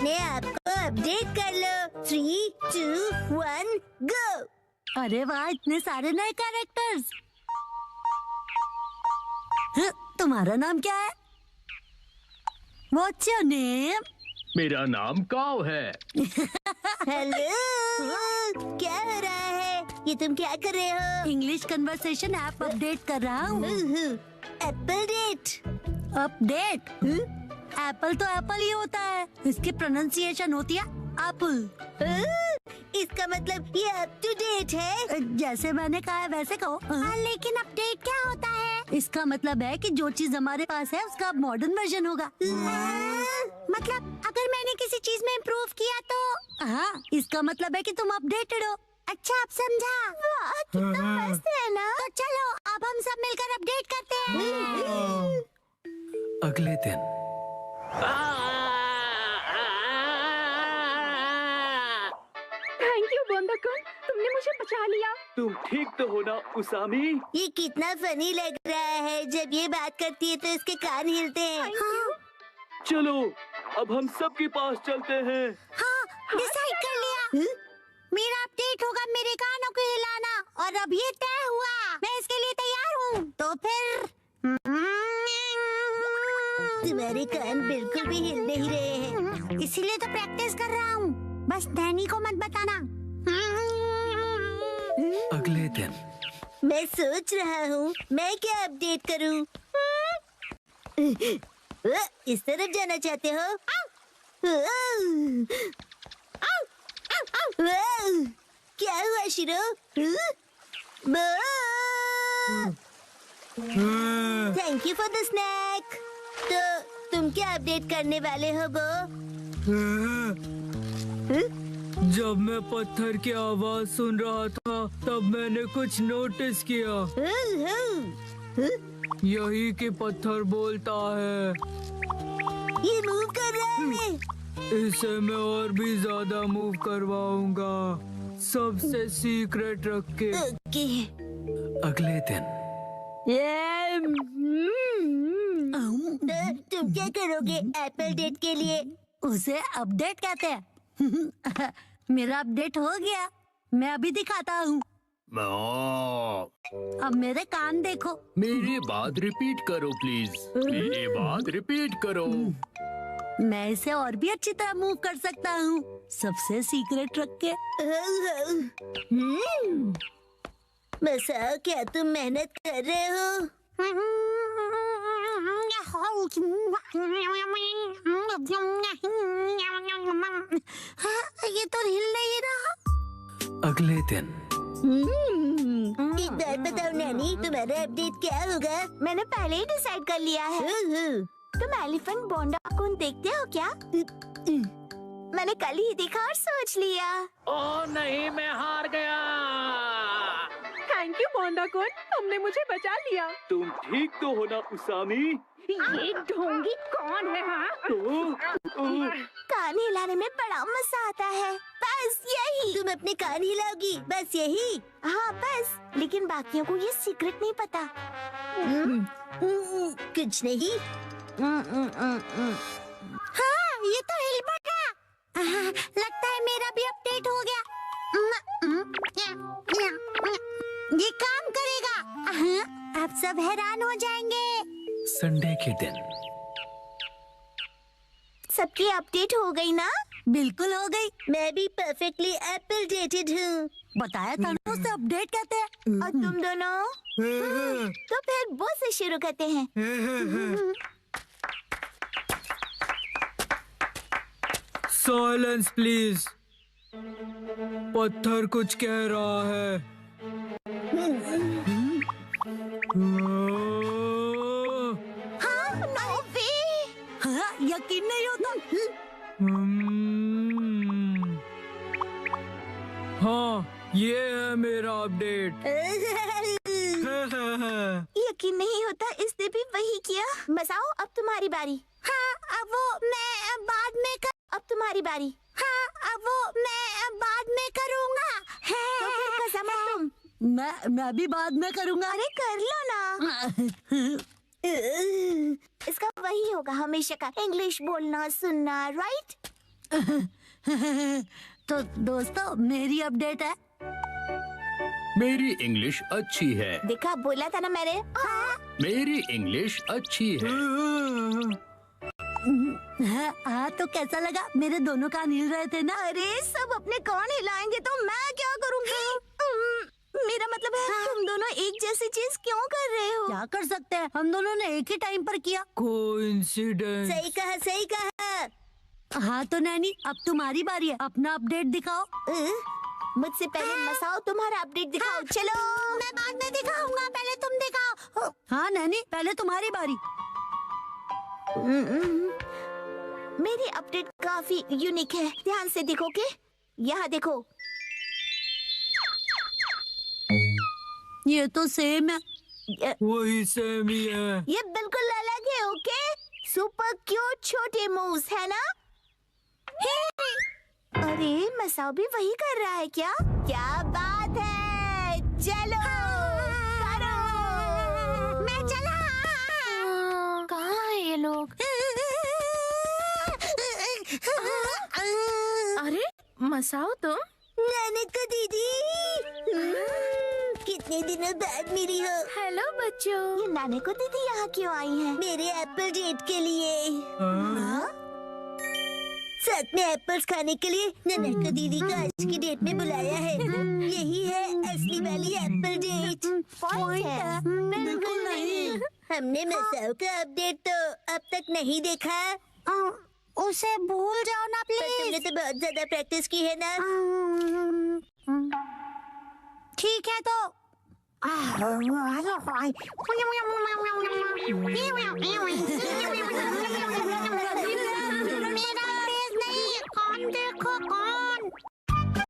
अपने आप को अपडेट कर लो। 3, 2, 1 गो। अरे वाह, इतने सारे नए कैरेक्टर्स। तुम्हारा नाम क्या है? What's your name? मेरा नाम काव है। हेलो, क्या हो रहा है? ये तुम क्या कर रहे हो? इंग्लिश कन्वर्सेशन ऐप अपडेट कर रहा हूँ। Apple date. अपडेट? एप्पल तो एप्पल ही होता है, इसकी प्रोनाउंसिएशन होती है एप्पल। इसका मतलब ये अप टू डेट है। जैसे मैंने कहा है वैसे कहो। लेकिन अपडेट क्या होता है? इसका मतलब है कि जो चीज हमारे पास है उसका मॉडर्न वर्जन होगा। मतलब अगर मैंने किसी चीज में इम्प्रूव किया तो? हाँ, इसका मतलब है कि तुम अपडेटेड हो। अच्छा, अब समझा। वाह, कितना मस्त है ना। तो चलो अब हम सब मिलकर अपडेट करते हैं। अगले दिन थैंक यू बोंदा-कुन, तुमने मुझे बचा लिया। तुम ठीक तो हो ना उसामी? ये कितना फनी लग रहा है। जब ये बात करती है तो इसके कान हिलते हैं। चलो अब हम सबके पास चलते हैं। हाँ, डिसाइड कर लिया। मेरा अपडेट होगा मेरे कानों को हिलाना, और अब ये तय हुआ। मैं इसके लिए तैयार हूँ। तो फिर तुम्हारे कान बिल्कुल भी हिल नहीं रहे हैं, इसीलिए तो प्रैक्टिस कर रहा हूँ। बस डैनी को मत बताना। अगले दिन मैं सोच रहा हूँ मैं क्या अपडेट करूँ। इस तरफ जाना चाहते हो? क्या हुआ शिरो? Thank you for the snake. तो तुम क्या अपडेट करने वाले हो बो? जब मैं पत्थर की आवाज सुन रहा था तब मैंने कुछ नोटिस किया। यही कि पत्थर बोलता है। ये मूव कर रहा है। इसे मैं और भी ज्यादा मूव करवाऊंगा, सबसे सीक्रेट रख के। ओके। अगले दिन तो तुम क्या करोगे एप्पल डेट के लिए? उसे अपडेट कहते हैं। मेरा अपडेट हो गया, मैं अभी दिखाता हूँ। अब मेरे कान देखो। मेरी बात रिपीट करो प्लीज। मेरी बात रिपीट करो। मैं इसे और भी अच्छी तरह मूव कर सकता हूँ, सबसे सीक्रेट रख के। मसा, क्या तुम मेहनत कर रहे हो? ये तो हिल नहीं रहा। अगले दिन एक बात बताओ नैनी, तुम्हारा अपडेट क्या होगा? मैंने पहले ही डिसाइड कर लिया है। तुम एलिफेंट बोंडा-कुन देखते हो क्या? मैंने कल ही देखा और सोच लिया। ओ नहीं, मैं हार गया। थैंक यू बोंदा-कुन, तुमने मुझे बचा लिया। तुम ठीक तो हो ना उसामी? ये ढोंगी कौन है? हाँ, कान हिलाने में बड़ा मजा आता है। बस यही। तुम अपने कान हिलाओगी, बस यही? हाँ बस, लेकिन बाकियों को ये सीक्रेट नहीं पता। कुछ नहीं। हाँ, ये तो हिल पड़ा। लगता है मेरा भी अपडेट हो गया। ये काम करेगा। आप सब हैरान हो जाएंगे। संडे के दिन सबकी अपडेट हो गई ना? बिल्कुल हो गई। मैं भी परफेक्टली एप्पल डेटेड हूँ। बताया था ना, उसे अपडेट कहते हैं। और तुम दोनों? तो फिर वो से शुरू करते हैं। Silence please. पत्थर कुछ कह रहा है। हाँ, नो वे। हाँ, यकीन नहीं होता। हाँ, ये है मेरा अपडेट। यकीन नहीं होता, इसने भी वही किया। मसाओ, अब तुम्हारी बारी। हाँ, अब वो मैं बाद में कर। अब तुम्हारी बारी। हाँ, अब वो मैं बाद में करूँगा। तो फिर कसम तुम। मैं भी बाद में करूँगा। अरे कर लो ना। इसका वही होगा हमेशा का, इंग्लिश बोलना सुनना, राइट? तो दोस्तों मेरी अपडेट है। मेरी इंग्लिश अच्छी है। देखा, बोला था ना मैंने। हाँ। मेरी इंग्लिश अच्छी है। हाँ तो कैसा लगा? मेरे दोनों कान हिल रहे थे ना। अरे सब अपने कान हिलाएंगे तो मैं क्या करूँगी? मेरा मतलब है तुम दोनों एक जैसी चीज क्यों कर रहे हो? क्या कर सकते हैं, हम दोनों ने एक ही टाइम पर किया। कोइंसिडेंस। सही कहा, सही कहा। हाँ तो नैनी अब तुम्हारी बारी है, अपना अपडेट दिखाओ। मुझसे पहले मसाओ तुम्हारा अपडेट दिखाओ। चलो मैं बाद में दिखाऊंगा, पहले तुम दिखाओ। हाँ नैनी पहले तुम्हारी बारी। मेरी अपडेट काफी यूनिक है, ध्यान से देखोगे? यहाँ देखो। ये तो सेम है। वही सेम ही है। ये बिल्कुल अलग है, ओके? सुपर क्यूट छोटे मूव्स है ना? अरे मसाओ भी वही कर रहा है क्या? क्या बात है, चलो करो। मैं चला। कहाँ है ये लोग? अरे मसाओ तुम? नानका दीदी, कितने दिनों बाद मिली हो। हेलो बच्चों। ये नानका दीदी यहाँ क्यों आई है? मेरे एप्पल डेट के लिए। हाँ? साथ में एप्पल्स खाने के लिए नानका दीदी को आज की डेट में बुलाया है। यही है असली वाली एप्पल डेट। पॉइंट है? बिल्कुल नहीं। हमने मसाओ का अपडेट तो अब तक नहीं देखा। उसे भूल जाओ ना प्लीज। तुमने तो बहुत ज्यादा प्रैक्टिस की है ना। ठीक है तो मेरा तेज नहीं, कौन देखो कौन